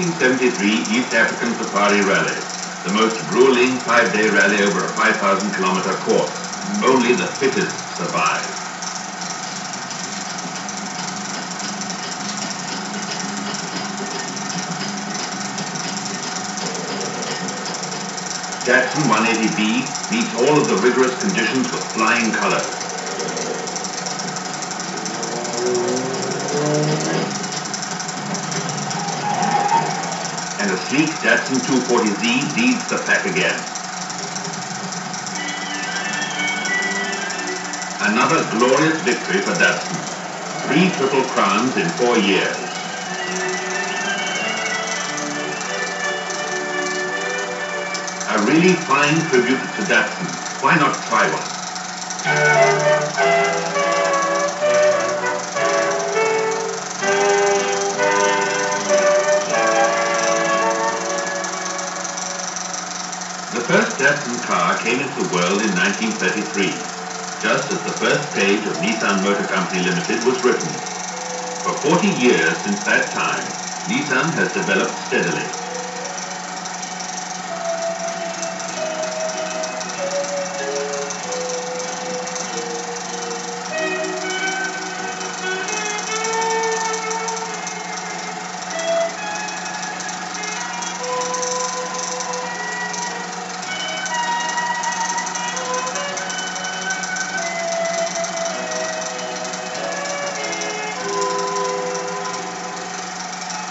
1973 East African Safari Rally, the most grueling 5-day rally over a 5,000-kilometer course. Only the fittest survive. Datsun 180B meets all of the rigorous conditions with flying colors. And a sleek Datsun 240Z leads the pack again. Another glorious victory for Datsun. 3 Triple Crowns in 4 years. A really fine tribute to Datsun. Why not try one? The first Datsun car came into the world in 1933, just as the first page of Nissan Motor Company Limited was written. For 40 years since that time, Nissan has developed steadily.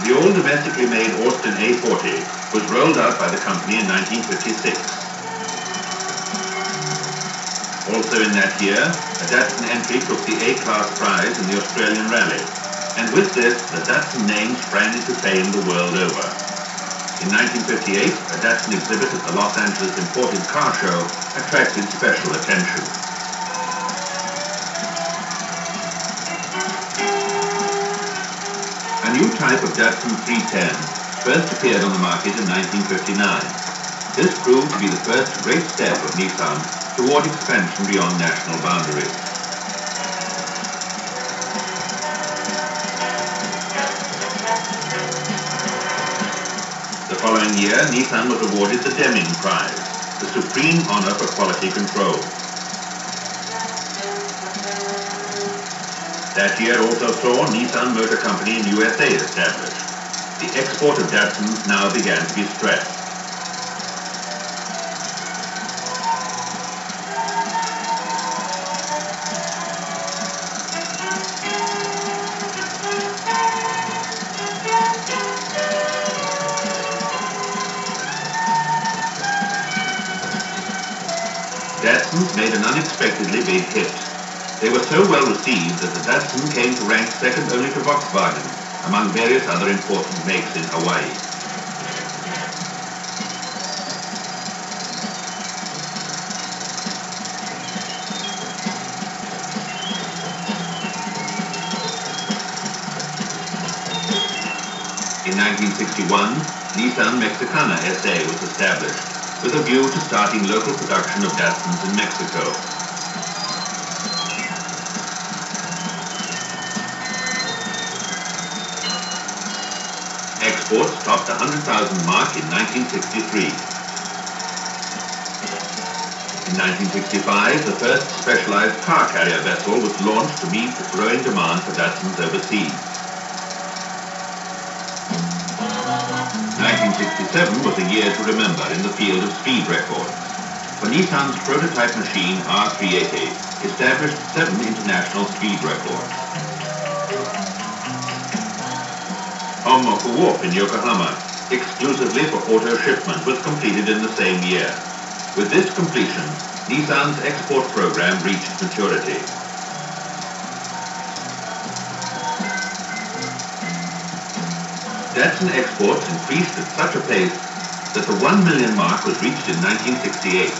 The old domestically made Austin A40 was rolled out by the company in 1956. Also in that year, a Datsun entry took the A-Class prize in the Australian Rally, and with this, the Datsun name sprang into fame the world over. In 1958, a Datsun exhibit at the Los Angeles Imported Car Show attracted special attention. A new type of Datsun 310 first appeared on the market in 1959. This proved to be the first great step of Nissan toward expansion beyond national boundaries. The following year, Nissan was awarded the Deming Prize, the supreme honor for quality control. That year also saw Nissan Motor Company in USA established. The export of Datsuns now began to be stressed. Datsuns made an unexpectedly big hit. They were so well received that the Datsun came to rank second only to Volkswagen among various other important makes in Hawaii. In 1961, Nissan Mexicana SA was established with a view to starting local production of Datsuns in Mexico. Exports topped the 100,000 mark in 1963. In 1965, the first specialized car carrier vessel was launched to meet the growing demand for Datsuns overseas. 1967 was a year to remember in the field of speed records, for Nissan's prototype machine R380 established 7 international speed records. Honmoku Wharf in Yokohama, exclusively for auto shipment, was completed in the same year. With this completion, Nissan's export program reached maturity. Datsun exports increased at such a pace that the 1 million mark was reached in 1968.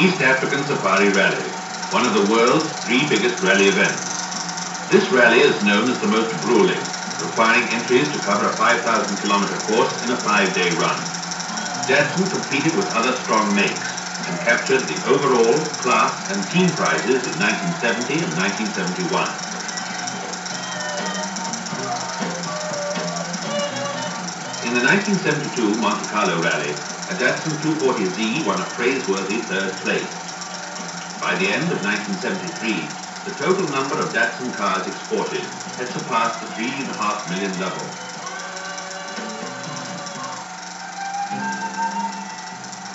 East African Safari Rally, one of the world's 3 biggest rally events. This rally is known as the most grueling, requiring entries to cover a 5,000-kilometer course in a 5-day run. Datsun competed with other strong makes and captured the overall, class and team prizes in 1970 and 1971. In the 1972 Monte Carlo Rally, a Datsun 240Z won a praiseworthy 3rd place. By the end of 1973, the total number of Datsun cars exported had surpassed the 3.5 million level.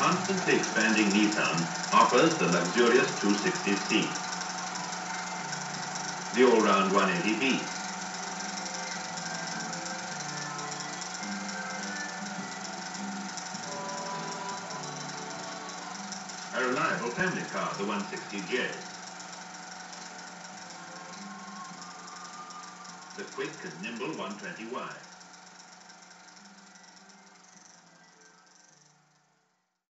Constantly expanding Nissan offers the luxurious 260C, the all-round 180B, a reliable family car, the 160J, the quick and nimble 120Y.